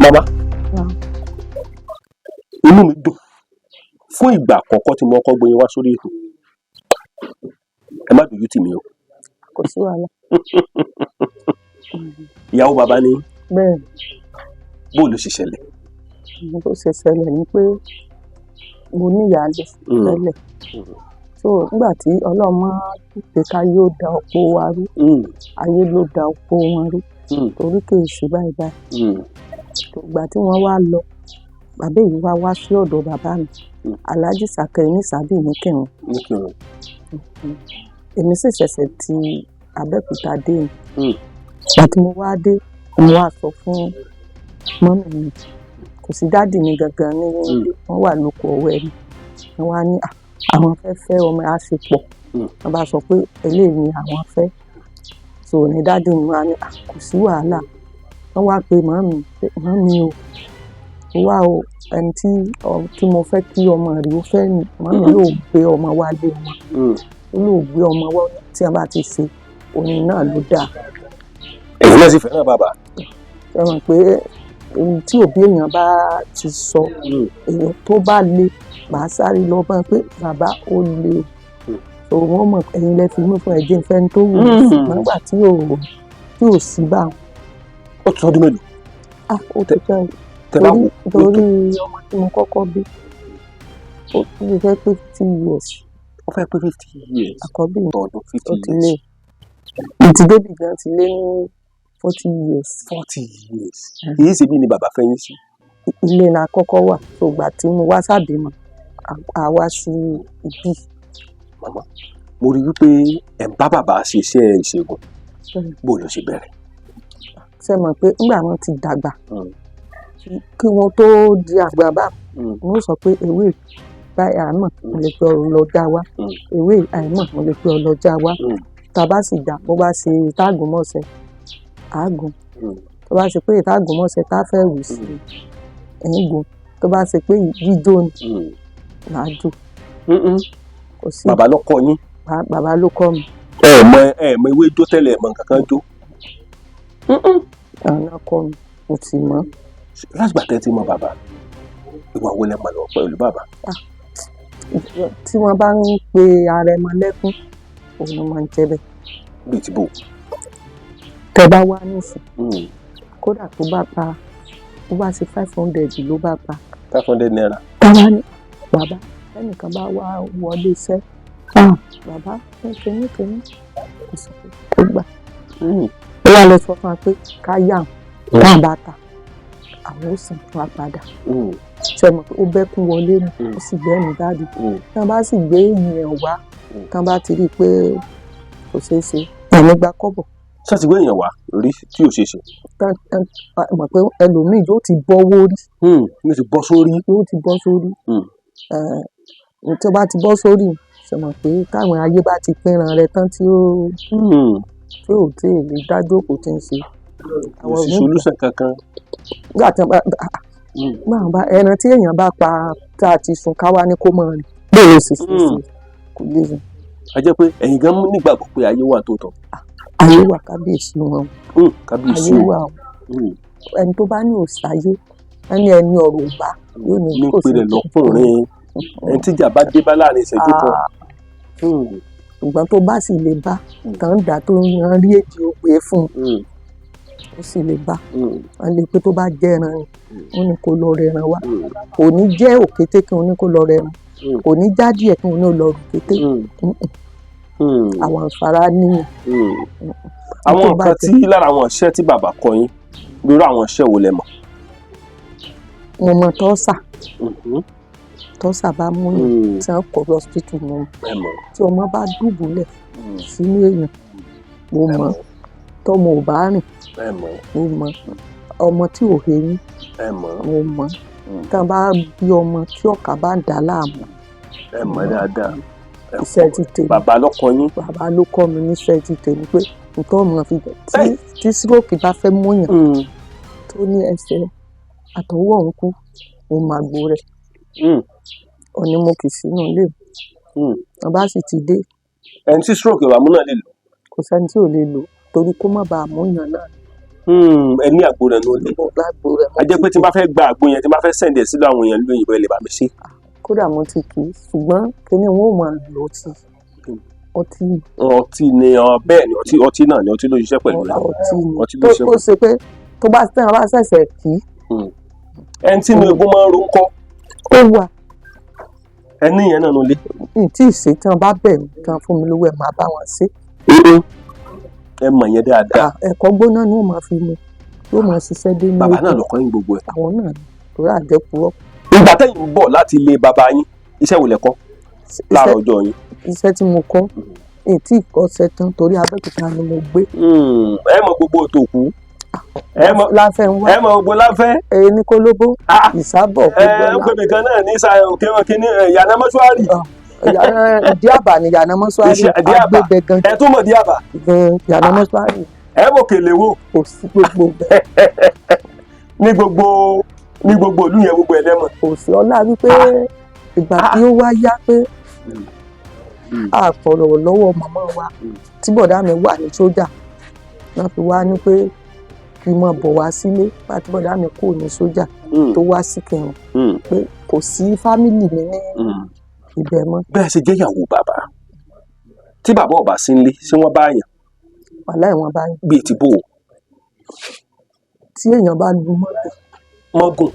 màmá inú mi dùn fún ìgbà àkọ́kọ́ tí mo kọ́ gbé yín wá sórí ètò ẹ má dojú tì mí o. kò sí wàhálà. ìyàwó bàbá ni bẹ́ẹ̀ bó ló ṣe ṣẹlẹ̀. bó ṣe ṣẹlẹ̀ ni pé mo ní ìyáálé tẹ́lẹ̀ so nígbà tí ọlọ́mọ pé ká yóò da òpó wa rú ayé ló da òpó wọn rú torí kì í ṣe báyìí báyìí ìgbà tí wọ́n wá lọ bàbá yìí wá sí ọ̀dọ̀ bàbá mi Alhaji Sakari ní Sàbí Nìkìrun èmi sì ṣẹ̀ṣẹ̀ ti Abẹ́òkúta dé ni ìgbà tí mo wá dé mo wá sọ fún mọ́mì mi kò sí dáàdì mi gangan ní wọ́n wà lóko ọwọ́ ẹni wọ́n wá ní àwọn fẹ́ ọmọ àṣepọ̀ wọ́n bá sọ pé eléyìí ni àwọn fẹ́ so ní dáàdì mi wá ní kò sí wàhálà wọ́n wá pe mọ́mì o wá o ẹni tí mo fẹ́ kí ọmọ rẹ̀ ó fẹ́ ni mọ́mì yóò gbé ọmọ wá lé wọn yóò gbé ọmọ wá tí a bá ti ṣe òní náà ló dáa. èyí náà sì fẹ́ràn bàbá. ẹ mọ̀ pé ohun tí òbí èèyàn bá ti sọ èèyàn tó bá le bá sáré lọ bá pé bàbá ó le o wọ́n mọ̀ ẹ̀yin lẹ fi mú fún ẹ̀jẹ̀ ìfẹ́ tó wù ú nígbà tí ò sí bá wọn. ó ti ọdún mélòó. ó ti fẹ́ torí ọmọ tí mo kọ́kọ́ bí ó ti fẹ́ pé 50 years. ó fẹ́ pé 50 years. àkọ́bí ọdún 50 ó ti lé years. ìtì bébì gan ti lé ní 40 years. 40 years. kìí ṣe bí ni bàbá fẹ́ yín sí. ilé la kọ́kọ́ wà ṣùgbà tí mo wá sábìmọ̀ àwa sí ibi. màmá mo rí wípé ẹ̀ ń bá bàbá ṣe iṣẹ́ ìṣègùn bó ló ṣe bẹ̀rẹ̀. ṣe mọ̀ pé nígbà wọn ti dàgbà kí wọ́n tó di àgbà bá wọ́n sọ pé ewé báyìí àmọ̀ mo lè pe ọ̀rọ̀ lọ já wá ewé àìmọ̀ mo lè pe ọ̀rọ̀ lọ já wá tá a bá sì dà bó bá ṣe táàgùn mọ́ọ̀sẹ̀ àágùn tó bá ṣe pé ìtàgùn mọ́ọ̀sẹ̀ tá a fẹ́ wù sí ẹ̀yìngùn tó bá ṣe pé jíjó ni làájò. kò sí bàbá ló kọ́ yín. bàbá ló kọ́ mi. ẹ mọ ewé jó tẹ́lẹ̀ ẹ mọ nǹkan kan jó. àwọn náà kọ́ mi mo ti mọ̀. látìgbà tẹ́ ti mọ bàbá ìwà wo lẹ mọ̀ lọ pẹ̀lú bàbá. tí wọ́n bá ń pe àrẹ̀mọ lẹ́kún òun ló máa ń jẹ́ bẹ́ẹ̀. bíi ti bò. tẹ́ bá wá nísìn kódà tó bá ṣe 500 ló bá pa. 500 naira. táwa ní bàbá ẹnìkan bá wá wọlé iṣẹ́ bàbá kékeré kò sì tó gbà. ó wà lọ sọ fún wa pé ká yà wọ́n bá ta àwọn ó sì tún wa padà. ṣe mọ̀ pé ó bẹ́kún wọlé ni ó sì gbẹ́nu dáàdì tí wọ́n bá sì gbé èèyàn wá tí wọ́n bá ti rí i pé kò ṣeé ṣe ẹ̀mí gba kọ́bọ̀. ṣàtìgbé èèyàn wá rí tí ò ṣeé ṣe. mọ̀ pé ẹlòmíì yóò ti bọ́ wórí. yóò ti bọ́ sórí. yóò ti bọ́ sórí. tí ó bá ti bọ́ sórí ṣe mọ̀ pé táwọn ayé bá ti pínran rẹ tán tí ò tí ì lè dájú òkú tí ń ṣe. kò sí solúsàn kankan. nígbà tí wọ́n bá ẹran tí èèyàn bá pa tá a ti sun káwá ní kó máa rìn bóyá ó sì ṣe kò lè rìn. a jẹ́ pé ẹ̀yin gan nígbàgbọ́ pé ayé wà tó tọ́. ayé wà kábíyèsí wọn. kábíyèsí ayé wà o. ẹni tó bá ní òṣàyé ẹni ọ̀rọ̀ ò bá yóò ní kò sí ìpínlẹ̀ lọ́kùnrin ẹni tíjà bá dé bá láàrin ìṣẹ́jú kan. ṣùgbọ́n tó bá sì lè bá tàn dá tó yan rí èjì ó pé fún un ó sì lè bá wọn lè pé tó bá jẹ́ ẹran wọn ni kó lọ rẹran wá kò ní jẹ́ òkété kí wọn ní kó lọ rẹran kò ní já díẹ̀ kí wọn ní lọ òkété àwọn àǹfààrà nìyẹn. àwọn nǹkan tí lára àwọn iṣẹ́ tí bàbá kọ́ yín lórí àwọn iṣẹ́ wo lẹ mọ̀. mo mọ tọ́sà bá mú yàn tí wọ́n kọ́ lọ́sítítù mọ́ tí ọmọ bá dùbúlẹ̀ sínú èèyàn mo mọ̀ tọmọ ò bá rìn mo mọ̀ ọmọ tí ò heyín mo mọ̀ tí wọ́n bá bí ọmọ tí ọkà bá dà láàmú. ẹ mọ̀ dáadáa. iṣẹ́ ti tèmi bàbá ló kọ́ yín. bàbá ló kọ́ mi níṣẹ́ ti tèmi pé nǹkan ọmọ fi tí sírókì bá fẹ́ múyàn tó ní ẹsẹ̀ àtọwọ́ òun kú mo máa gbó rẹ̀ òní mo kì í sínú ilé wọn bá sì ti dé. ẹni tí stroke ìwà mú náà lè lò. kò sẹ́ni tí ò lè lò torí kó má bàa múyàn náà ẹ ní àgbo rẹ̀ ló lé. a jẹ́ pé tí n bá fẹ́ gba àgbo yẹn tí n bá fẹ́ sẹ̀ǹdẹ̀ sílẹ̀ àwọn èèyàn lóyìnbó ẹ lè bá mi ṣe. kódà mo ti kì í ṣùgbọ́n kíní wọn ò máa lò ọtí ni bẹ́ẹ̀ ni ọtí náà ni ọtí ló ṣiṣẹ́ pẹ̀lú rẹ̀. ọtí ló ṣiṣẹ́ pẹ̀lú rẹ̀. tó ṣe pé tó bá tẹ̀yàn bá ṣẹ̀ṣẹ̀ kì í. ẹni tí inú egun máa ń ro ńkọ́. ó wà. ẹni yẹn náà ló lé. tí ìṣe tí wọn bá bẹ̀ mí tí wọn fún mi lówó ẹ̀ máa bá wọn ṣe. ẹ mọ̀ yẹn dáadáa. ẹ̀kọ́ gbóná ni wọ́n máa fi mu yóò máa ṣiṣẹ́ dé ní. bàbá náà lọ́kọ́ yín gbogbo ẹ̀. àwọn náà tó rà jẹ́purọ́. ìgbà tẹ́yìn ń bọ̀ láti ilé bàbá yín iṣẹ́ wo lẹ kọ́ láàárọ̀ ọjọ́ yín. iṣẹ́ tí mo kọ́ ètí ìkọ́ṣẹ́ tán torí Abẹ́òkúta ni mo gbé. ẹ mọ gbogbo tòkú. láfẹ́ ń wá. ẹ mọ gbogbo láfẹ́. èyí ní kólóbó. ìsábọ̀ gbogbo ẹ gbẹmí kan náà ní sáyẹn òkè wọn kí ní ìyànà mọ́ṣúárì. Díàbà ni ìyànà mọ́ṣúárì. agbègbè gan. ẹ tún mọ̀ Díàbà. ìyànà mọ́ṣúárì. ẹ mọ̀ kèlè wo. kò sí gbogbo bẹ́ẹ̀. ní gbogbo ìlú yẹn gbogbo ẹlẹ́mọ̀. kò sí ọlá wípé ìgbà tí ó wá yá pé àfọ̀rọ̀ lọ́wọ́ màmá wa tí bọ̀dá mi wà ní sójà náà fi wá ní pé kí n máa bọ̀ wá sílé àti bọ̀dá mi kò ní sójà tó wá sí kẹrin pé kò sí fámìlì mi ní ibẹ̀ mọ́. bẹ́ẹ̀ ṣe jẹ́yàwó bàbá tí bàbá ọba sí nílé ṣé wọ́n bá yàn. wàláhì wọ́n bá yàn. bíi ti bò ó. tí èèyàn bá lu mọ́gùn.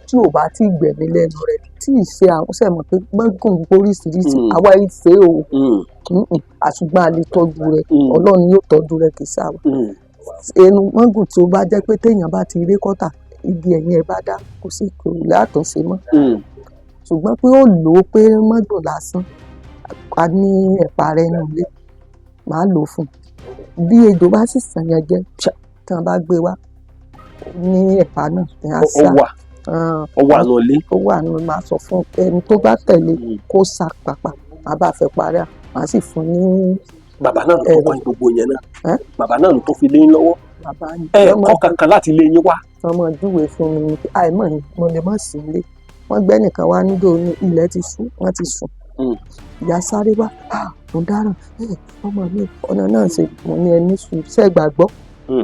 tí ò bá tí gbẹ̀mí lẹ́nu rẹ̀ tí ìṣe àwọn sẹ̀mọ̀ pé mọ́gùn oríṣiríṣi àwa ìṣe o àṣùgbọ́n a lè tọ́jú rẹ̀ Ọlọ́run yóò tọ́jú rẹ̀ kì í sáwà. ẹnu mọ́gùn tí ó bá jẹ́ pé téèyàn bá ti rí kọ́tà ibi ẹ̀yìn ẹ̀ bá dá kò sí ìkòrò látúnṣe mọ́. ṣùgbọ́n pé ó lò ó pé mọ́gùn lásán a ní ẹ̀pà rẹ̀ nù lé màá lò ó fún un bí ejò bá sì sàn yẹn jẹ́ tí wọ́n bá gbé wá ní ẹ̀pà náà ní àṣà ó wà nù ilé. ó wà nù máa sọ fún ẹni tó bá tẹ̀lé kó sa pàpà màá bá fẹ́ parí à màá sì fún ní. bàbá náà ló kọ́ gbogbo yẹn náà bàbá náà ló tó fi lé yín lọ́wọ́. bàbá kọ́ kankan láti lé yín wá. ọmọ júwe fún mi ni àìmọ̀ ni mo lè má sí ilé wọ́n gbẹ́ nìkan wá nídò ní ilẹ̀ ti sùn wọ́n ti sùn. ìyá sáré wá mo dáràn ọmọ mi ọ̀nà náà ṣe mo ní ẹni sùn ṣẹ́ gbàgbọ́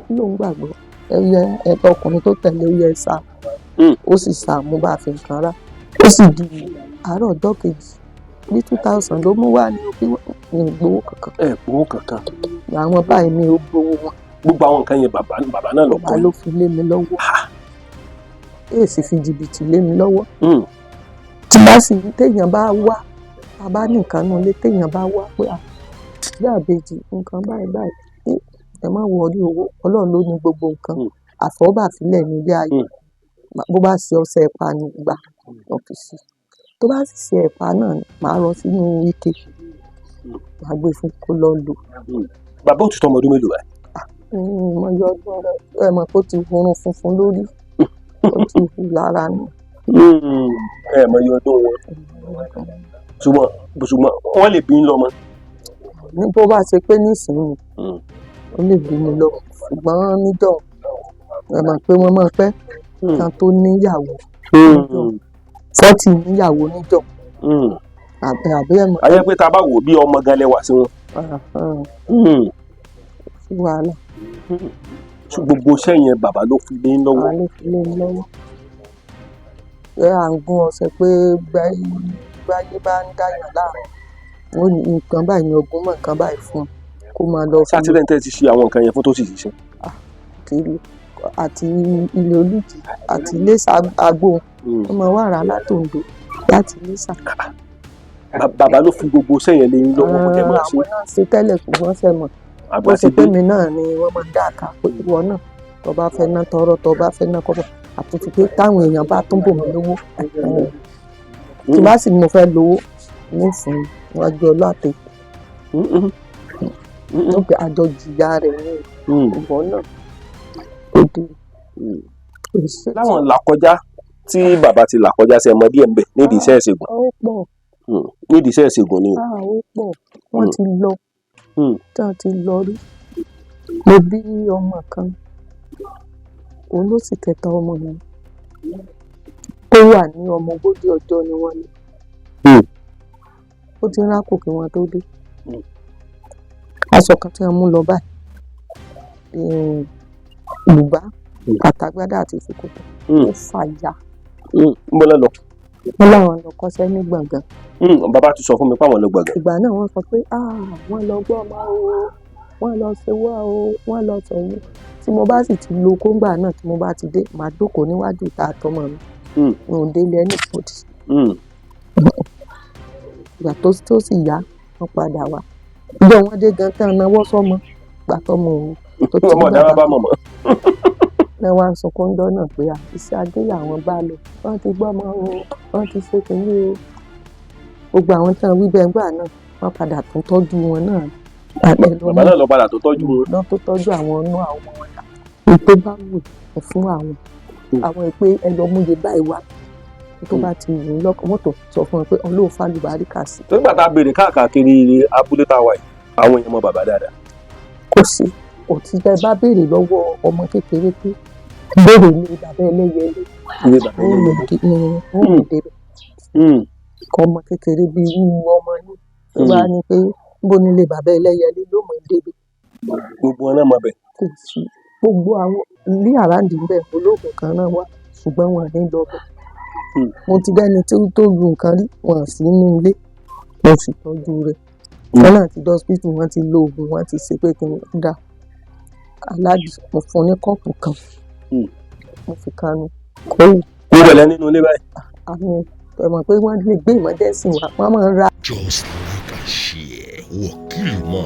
kí ló ń gbàgbọ́ ẹyẹ ẹ̀tọ́ ọkùnrin tó tẹ̀lé ó yẹ sá ó sì sàmú bá a fi nǹkan rà ó sì di àárọ̀ ọjọ́ kejì ní 2000 ló mú wá ní òbí ní ìgbowó kankan. gbowó kankan. àwọn báyìí ní ó gbowó wọn. gbogbo àwọn nǹkan yẹn bàbá náà lọ kọ́. bàbá ló fi lé mi lọ́wọ́ èsì fi jìbìtì lé mi lọ́wọ́. tí bá sì ní téèyàn bá wá bàbá nìkan náà lé téèyàn bá wá pé bí àbèjì nǹkan báyìí báyìí ẹ má wọrí owó Ọlọ́run ló ní gbogbo nǹkan àfọwọ́bàfilẹ̀ ní ilé ayé bó bá ṣe ọṣẹ ẹ̀pà ní gbà ọ́fíìsì tó bá sì ṣe ẹ̀pà náà màá rọ sínú ike màá gbé fún kó lọ lò. bàbá ò ti tọ́ ọmọ ọdún mélòó báyìí. mo yọ ọdún rẹ ẹ mọ̀ pé ó ti hurun funfun lórí ó ti hù lára nù. ẹ mọ̀ yọ ọdún wọn ṣùgbọ́n wọ́n lè bí ń lọ́mọ. ní bó bá ṣe pé nísìnyí ó lè bí mi lọ ṣùgbọ́n níjọ́ ẹ mọ̀ pé wọ́n máa pẹ́ kan tó níyàwó níjọ́ 40 níyàwó níjọ́ àbí ẹ̀ mọ̀. ayé pé tá a bá wò bí ọmọ gan lẹ́wà sí wọn. sí wàhálà. gbogbo iṣẹ́ yẹn bàbá ló fi lé lọ́wọ́. bàbá ló fi lé lọ́wọ́. ẹ à ń gún ọ̀sẹ̀ pé gbáyé bá ń dáyàn láàrin ó ní nǹkan báyìí ní ogún mọ̀ nǹkan báyìí fún un kó máa lọ fún un. sátidẹ́ntẹ́ ti ṣe àwọn nǹkan yẹn fún tó sì ṣiṣẹ́. àti ilé olùjì àti iléṣà àgbo wọn máa wà rà látòǹdó láti iléṣà. bàbá ló fi gbogbo sẹ́yìn lé lọ́wọ́ kó tẹ́ máa ṣe. àwọn náà ṣe tẹ́lẹ̀ kó wọ́n fẹ́ mọ̀ bó ṣe pé mi náà ni wọ́n máa ń dá àká pé ìwọ náà tó bá fẹ́ ná tọrọ tó bá fẹ́ ná kọ́bọ̀ àtúntò pé táwọn èèyàn bá tún bò mí lówó tí bá sì mo fẹ́ lówó nísìnyí wọ́n jọ láti ó pe àjọ jìyà rẹ̀ ní ìbọn náà ó dé. láwọn làkọjá tí bàbá ti làkọjá sí ẹmọ díẹ̀ ń bẹ nídìí iṣẹ́ ìṣègùn. ó pọ̀ nídìí iṣẹ́ ìṣègùn ni. ó pọ̀ wọ́n ti lọ tí wọ́n ti lọ rí. mo bí ọmọ kan òun ló sì kẹta ọmọ yẹn ó wà ní ọmọ ogójì ọjọ́ ni wọ́n ní ó ti ń rákò kí wọ́n tó dé. aṣọ kan tí wọ́n mú lọ báyìí bùbá àtàgbádá àti ṣòkòtò ó fàya. ń bọ́ lọ. wọ́n láwọn lọ kọ́ṣẹ́ ní gbọ̀ngàn. bàbá ti sọ fún mi páwọn lọ gbọ̀ngàn. ìgbà náà wọ́n sọ pé wọ́n lọ gbọ́ ọmọ o wọ́n lọ ṣe wá o wọ́n lọ sọ̀wọ́. tí mo bá sì ti lo kóńgbà náà tí mo bá ti dé màá jókòó níwájú ìta àtọmọ mi mi ò délé ẹnì kòdì. ìgbà tó sì yá wọ́n padà wá ìjọ wọn dé gan tán náwó sọmọ gbà tọmọ òun tó ti ọmọ dára bá mọ̀mọ́. ẹ wá ń sọ kóńdọ́ náà pé iṣẹ́ adé làwọn bá lọ wọ́n ti gbọ́ ọmọ o wọ́n ti ṣe kínní o gbogbo àwọn tí wọ́n wí bẹ́ẹ̀ gbà náà wọ́n padà tún tọ́jú wọn náà. bàbá náà lọ padà tó tọ́jú wọn. lọ tó tọ́jú àwọn ọ̀nà àwọn ọ̀dà ètò bá wù ẹ̀ fún àwọn ìpè ẹlọ́múye báyìí wá tó bá ti wù ú lọ́kàn mọ́tò sọ fún wọn pé ọlọ́run fàlùbáríkà sí. nígbà tá a béèrè káàkiri abúlé tá a wà yìí àwọn èèyàn mọ bàbá dáadáa. kò sí òtítẹ́ bá béèrè lọ́wọ́ ọmọ kékeré pé béèrè ní bàbá ẹlẹ́yẹlé ó lè débẹ̀ kọ́ ọmọ kékeré bíi irú ọmọ yìí tó bá ní pé níbo nílé bàbá ẹlẹ́yẹlé ló mọ̀ débẹ̀. gbogbo wọn náà mọ bẹ́ẹ̀. kò sí gbogbo àwọn ilé àràǹdì bẹ́ẹ̀ olóògùn kan náà wà ṣùgbọ́n wọn ní lọ bẹ́ẹ̀. mo ti dẹ́ni tó lu nǹkan rí wọn sí inú ilé mo sì tọ́jú rẹ̀ wọn náà ti dọ́sítì wọn ti lo oògùn wọn ti ṣe pé kí n dá aládì mo fún ní kọ́ọ̀pù kan mo fi kanu kó wù. ó wẹ̀lẹ́ nínú ilé báyìí. àwọn ẹ̀mọ̀ pé wọ́n lè gbé ìmọ̀jẹ́sìn wa wọ́n máa ń ra. Just like I share Wakilmo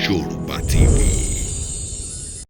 Yorùbá TV.